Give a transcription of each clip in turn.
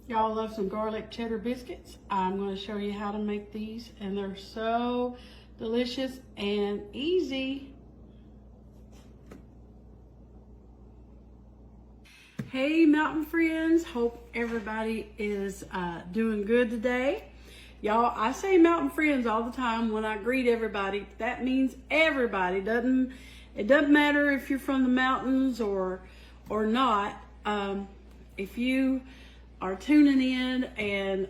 Y'all love some garlic cheddar biscuits. I'm going to show you how to make these, and they're so delicious and easy. Hey mountain friends, hope everybody is doing good today. Y'all, I say mountain friends all the time when I greet everybody. That means everybody. It doesn't matter if you're from the mountains or not. If you are tuning in, and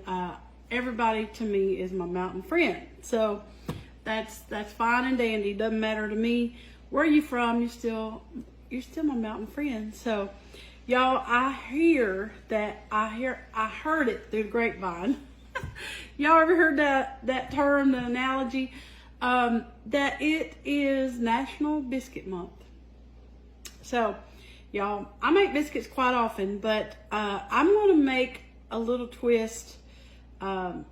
everybody to me is my mountain friend. So that's fine and dandy. Doesn't matter to me where you from. You're still my mountain friend. So y'all, I heard it through the grapevine. Y'all ever heard that term, the analogy, that it is National Biscuit Month? So y'all, I make biscuits quite often, but I'm going to make a little twist on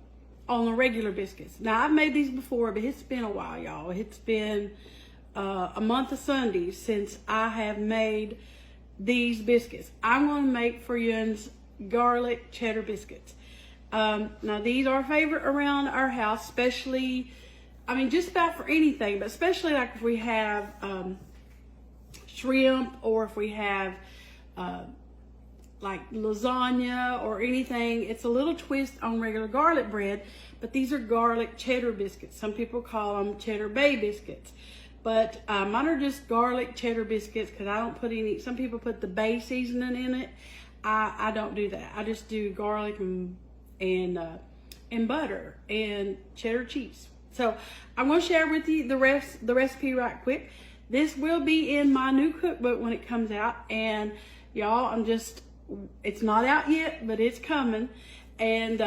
the regular biscuits. Now, I've made these before, but it's been a while, y'all. It's been a month of Sundays since I have made these biscuits. I'm going to make for you garlic cheddar biscuits. Now, these are a favorite around our house, especially, I mean, just about for anything, but especially like if we have shrimp, or if we have like lasagna or anything. It's a little twist on regular garlic bread, but these are garlic cheddar biscuits. Some people call them cheddar bay biscuits, but mine are just garlic cheddar biscuits because I don't put any, some people put the bay seasoning in it. I don't do that. I just do garlic and butter and cheddar cheese. So I'm going to share with you the recipe right quick. This will be in my new cookbook when it comes out, and y'all, it's not out yet, but it's coming, and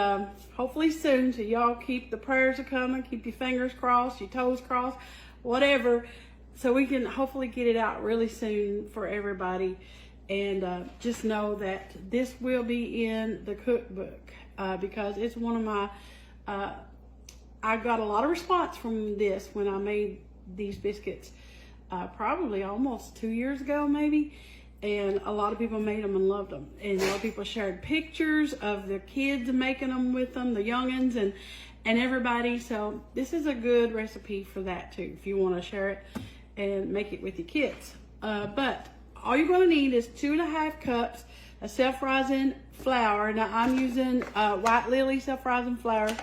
hopefully soon. So y'all keep the prayers are coming, keep your fingers crossed, your toes crossed, whatever, so we can hopefully get it out really soon for everybody. And just know that this will be in the cookbook because it's one of my, I got a lot of response from this when I made these biscuits. Probably almost 2 years ago, maybe, and a lot of people made them and loved them, and a lot of people shared pictures of their kids making them with them, the youngins and everybody. So this is a good recipe for that too, if you want to share it and make it with your kids. But all you're going to need is 2.5 cups of self-rising flour. Now I'm using White Lily self-rising flour.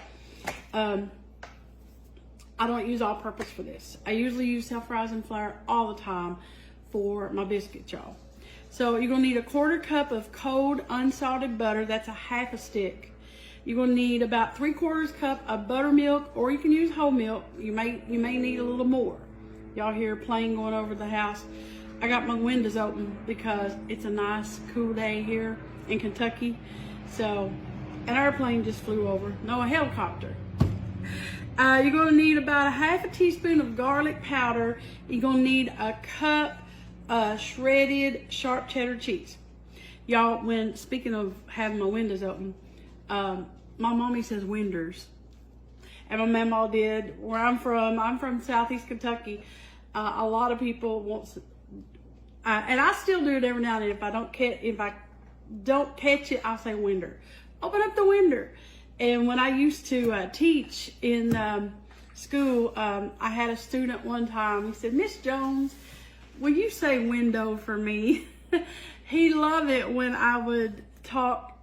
I don't use all-purpose for this. I usually use self-rising flour all the time for my biscuits, y'all. So you're gonna need a 1/4 cup of cold unsalted butter. That's a 1/2 stick. You're gonna need about 3/4 cup of buttermilk, or you can use whole milk. You may need a little more. Y'all hear a plane going over the house. I got my windows open because it's a nice cool day here in Kentucky. So an airplane just flew over. No, a helicopter. You're going to need about a 1/2 teaspoon of garlic powder. You're going to need a cup shredded sharp cheddar cheese. Y'all, speaking of having my windows open, my mommy says winders. And my mama did. Where I'm from Southeast Kentucky. A lot of people want, and I still do it every now and then. If I don't catch it, I'll say winder. Open up the winder. And when I used to teach in school, I had a student one time. He said, "Miss Jones, will you say window for me?" He loved it when I would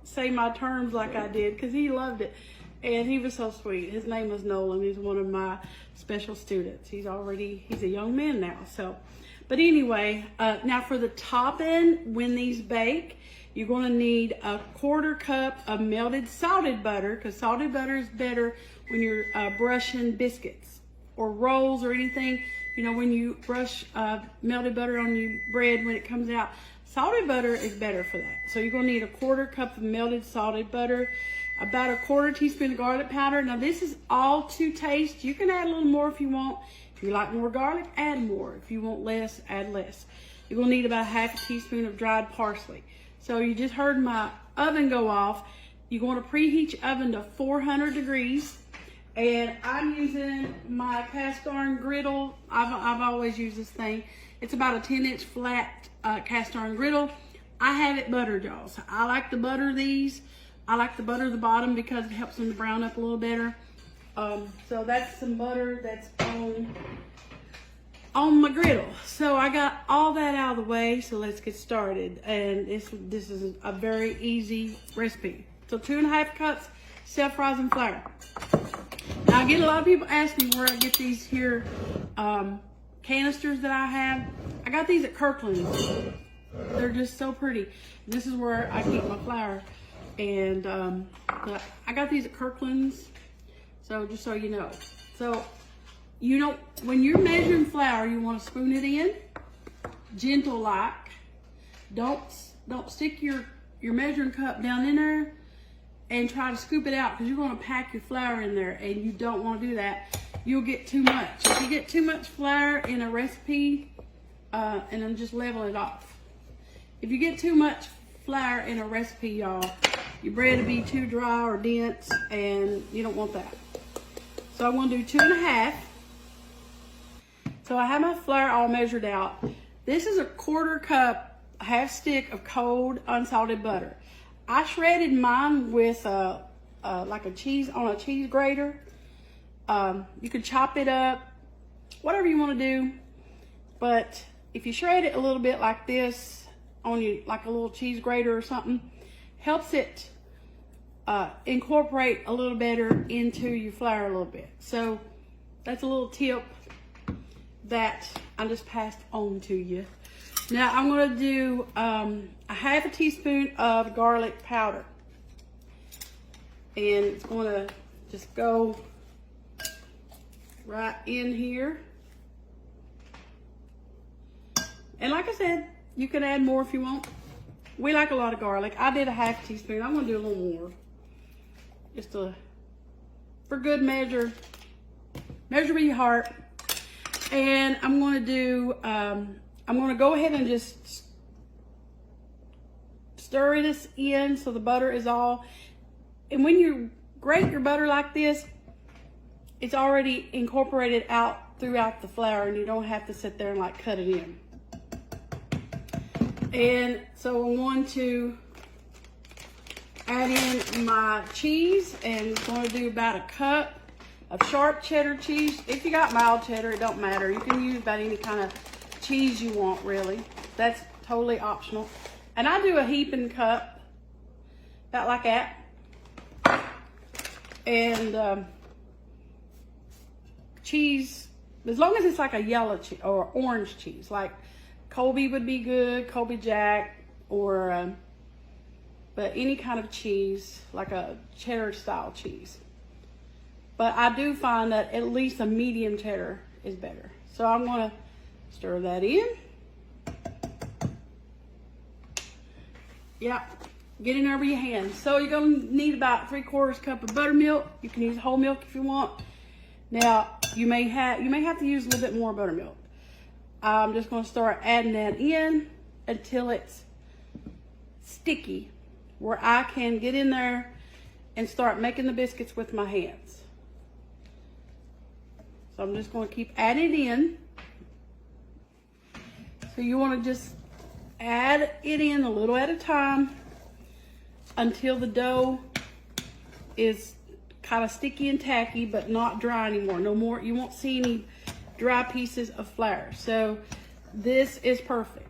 say my terms like I did, because he loved it. And he was so sweet. His name was Nolan. He's one of my special students. He's a young man now. So, but anyway, now for the topping, when these bake, you're going to need a 1/4 cup of melted salted butter, because salted butter is better when you're brushing biscuits or rolls or anything. You know, when you brush melted butter on your bread when it comes out, salted butter is better for that. So you're going to need a 1/4 cup of melted salted butter, about a 1/4 teaspoon of garlic powder. Now this is all to taste. You can add a little more if you want. If you like more garlic, add more. If you want less, add less. You're going to need about 1/2 teaspoon of dried parsley. So you just heard my oven go off. You're going to preheat your oven to 400 degrees. And I'm using my cast iron griddle. I've always used this thing. It's about a 10-inch flat cast iron griddle. I have it buttered, y'all. So I like to butter these I like to butter the bottom because it helps them to brown up a little better. So that's some butter that's on my griddle. So I got all that out of the way, so let's get started. And this is a very easy recipe. So 2.5 cups self-rising flour. Now I get a lot of people asking where I get these here canisters that I have. I got these at Kirkland's. They're just so pretty. This is where I keep my flour. And I got these at Kirkland's. So just so you know. So you know, when you're measuring flour, you want to spoon it in, gentle like. Don't stick your measuring cup down in there and try to scoop it out, because you're going to pack your flour in there, and you don't want to do that. You'll get too much. If you get too much flour in a recipe, and then just level it off. If you get too much flour in a recipe, y'all, your bread will be too dry or dense, and you don't want that. So I'm going to do 2.5. So I have my flour all measured out. This is a 1/4 cup, half stick of cold unsalted butter. I shredded mine with like a cheese on a cheese grater. You could chop it up, whatever you want to do. But if you shred it a little bit like this on you, like a little cheese grater or something, helps it incorporate a little better into your flour a little bit. So that's a little tip that I just passed on to you. Now I'm going to do a 1/2 teaspoon of garlic powder, and it's going to just go right in here. And like I said, you can add more if you want. We like a lot of garlic. I did a 1/2 teaspoon. I'm going to do a little more, just for good measure. Measure with your heart. And I'm going to do, I'm going to go ahead and just stir this in so the butter is all, and when you grate your butter like this, it's already incorporated out throughout the flour, and you don't have to sit there and like cut it in. And so I'm going to add in my cheese, and I'm going to do about 1 cup of sharp cheddar cheese. If you got mild cheddar, it don't matter. You can use about any kind of cheese you want, really. That's totally optional. And I do a heaping cup, about like that. And cheese, as long as it's like a yellow cheese or orange cheese, like Colby would be good, Colby Jack, or but any kind of cheese, like a cheddar style cheese. But I do find that at least a medium cheddar is better. So I'm going to stir that in. Yeah, get in there with your hands. So you're going to need about 3/4 cup of buttermilk. You can use whole milk if you want. Now you may have to use a little bit more buttermilk. I'm just going to start adding that in until it's sticky, where I can get in there and start making the biscuits with my hands. So I'm just going to keep adding it in. So you want to just add it in a little at a time until the dough is kind of sticky and tacky, but not dry anymore. No more, you won't see any dry pieces of flour. So this is perfect,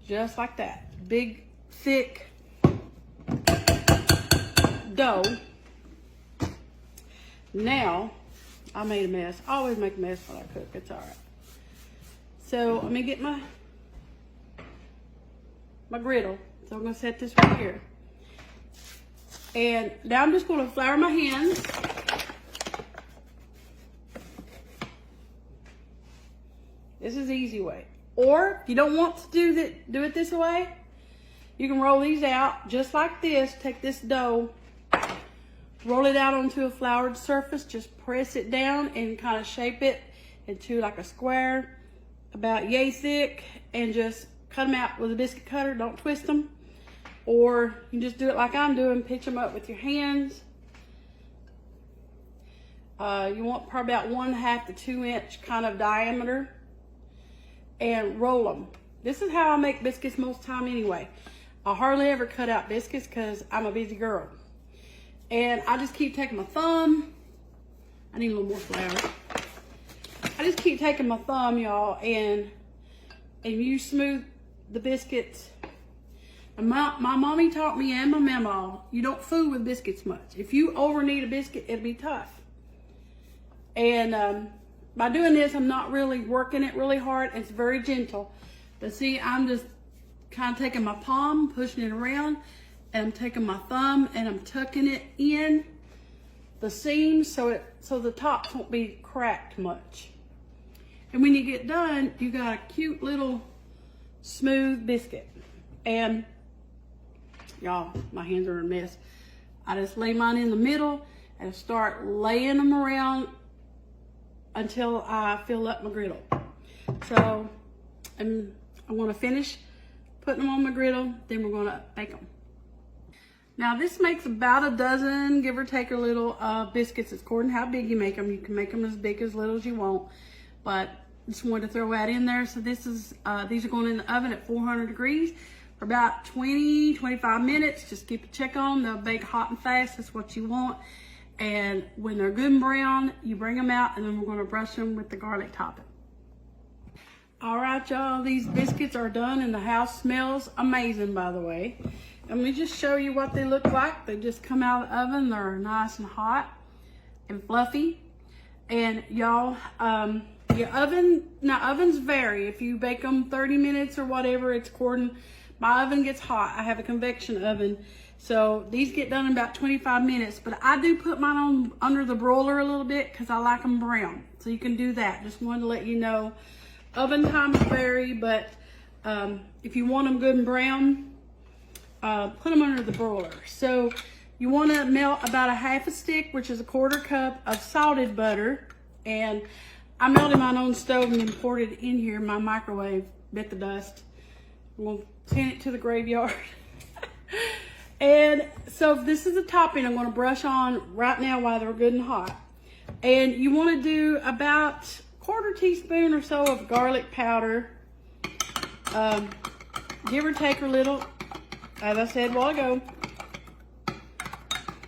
just like that. Big, thick dough. Now, I made a mess. I always make a mess when I cook. It's all right. So let me get my griddle. So I'm going to set this right here. And now I'm just going to flour my hands. This is the easy way. Or if you don't want to do it this way, you can roll these out just like this. Take this dough, roll it out onto a floured surface, just press it down and kind of shape it into like a square about yay thick, and just cut them out with a biscuit cutter. Don't twist them. Or you can just do it like I'm doing, pitch them up with your hands. You want probably about 1/2 to 2 inch kind of diameter, and roll them. This is how I make biscuits most time anyway. I hardly ever cut out biscuits because I'm a busy girl. And I just keep taking my thumb. I need a little more flour. I just keep taking my thumb, y'all, and you smooth the biscuits. And my mommy taught me, and my mama, you don't fool with biscuits much. If you over knead a biscuit, it'll be tough. And by doing this, I'm not really working it really hard. It's very gentle. But see, I'm just kind of taking my palm, pushing it around, and I'm taking my thumb and I'm tucking it in the seams so the tops won't be cracked much. And when you get done, you got a cute little smooth biscuit. And y'all, my hands are a mess. I just lay mine in the middle and start laying them around until I fill up my griddle. So I'm going to finish putting them on my griddle, then we're going to bake them. Now this makes about a dozen, give or take a little, biscuits. It's according to how big you make them. You can make them as big as little as you want, but just wanted to throw that in there. So this is, these are going in the oven at 400 degrees for about 20-25 minutes. Just keep a check on them. They'll bake hot and fast. That's what you want. And when they're good and brown, you bring them out, and then we're going to brush them with the garlic topping. All right, y'all, these biscuits are done, and the house smells amazing, by the way. Let me just show you what they look like. They just come out of the oven. They're nice and hot and fluffy. And y'all, your oven, now ovens vary. If you bake them 30 minutes or whatever, it's according. My oven gets hot. I have a convection oven. So these get done in about 25 minutes, but I do put mine on under the broiler a little bit because I like them brown. So you can do that. Just wanted to let you know. Oven times vary, but if you want them good and brown, put them under the broiler. So you want to melt about a half a stick, which is a 1/4 cup of salted butter. And I melted mine on the stove and then poured it in here in my microwave, bit the dust. I'm going to send it to the graveyard. And so this is the topping I'm going to brush on right now while they're good and hot. And you want to do about 1/4 teaspoon or so of garlic powder. Give or take a little, as I said a while ago.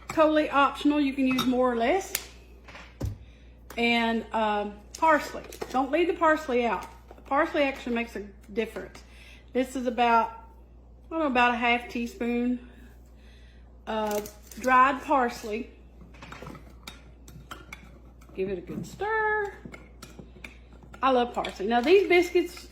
Totally optional. You can use more or less. And parsley. Don't leave the parsley out. The parsley actually makes a difference. This is about, I don't know, about a half teaspoon of dried parsley. Give it a good stir. I love parsley. Now these biscuits,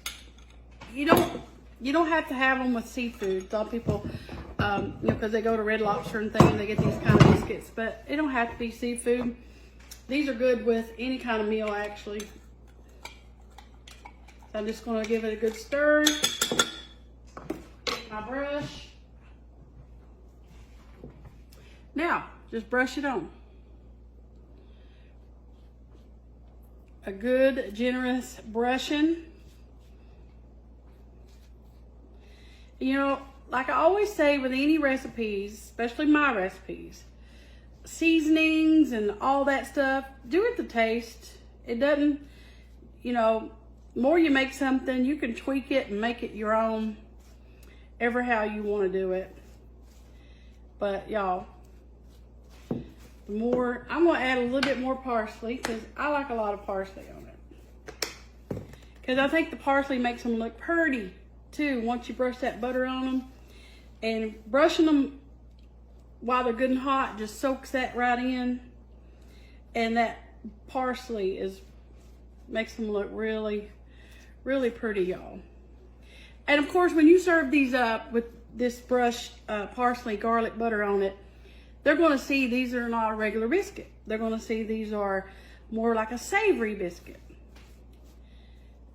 you don't have to have them with seafood. Some people, you know, because they go to Red Lobster and things, they get these kind of biscuits, but it don't have to be seafood. These are good with any kind of meal, actually. So I'm just going to give it a good stir. My brush. Now, just brush it on. A good, generous brushing. You know, like I always say with any recipes, especially my recipes, seasonings and all that stuff, do it to taste. It doesn't, you know, the more you make something, you can tweak it and make it your own, ever how you want to do it. But y'all, the more, I'm going to add a little bit more parsley because I like a lot of parsley on it. Because I think the parsley makes them look pretty too once you brush that butter on them. And brushing them while they're good and hot just soaks that right in. And that parsley makes them look really, really pretty, y'all. And of course, when you serve these up with this brushed parsley garlic butter on it, they're going to see these are not a regular biscuit. They're going to see these are more like a savory biscuit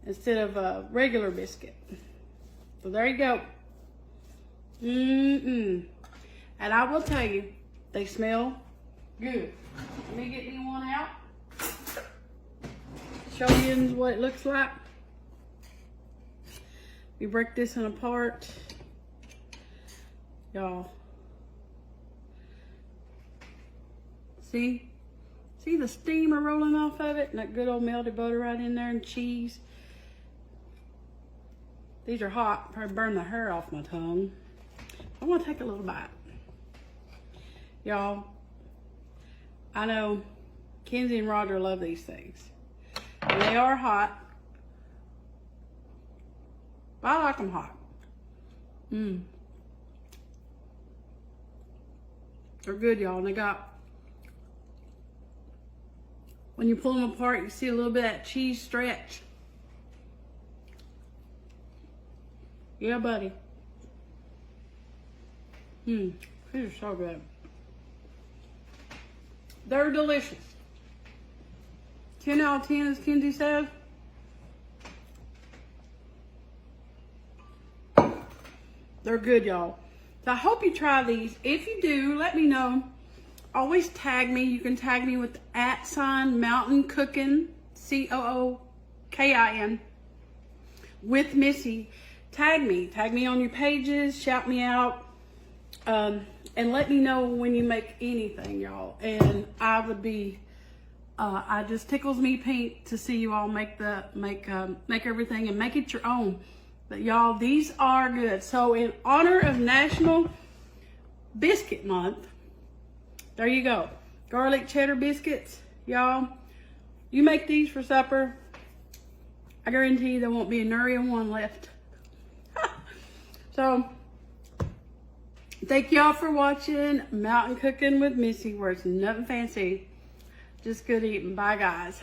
instead of a regular biscuit. So there you go. And I will tell you, they smell good. Let me get me one out. Show you what it looks like. We break this in apart, y'all. See the steamer rolling off of it, and that good old melted butter right in there, and cheese. These are hot, probably burn the hair off my tongue. I'm gonna take a little bite. Y'all, I know Kenzie and Roger love these things. And they are hot. But I like them hot. They're good, y'all. And they got, when you pull them apart, you see a little bit of that cheese stretch. Yeah, buddy. These are so good. They're delicious. 10 out of 10, as Kenzie says. They're good, y'all. So I hope you try these. If you do, let me know. Always tag me. You can tag me with the @ Mountain Cooking, COOKIN, with Missy. Tag me on your pages, shout me out, and let me know when you make anything, y'all. And I would be, it just tickles me pink to see you all make everything and make it your own. But y'all, these are good. So in honor of National Biscuit Month, there you go. Garlic cheddar biscuits, y'all. You make these for supper, I guarantee you there won't be a nary of one left. So, thank y'all for watching Mountain Cooking with Missy, where it's nothing fancy, just good eating. Bye, guys.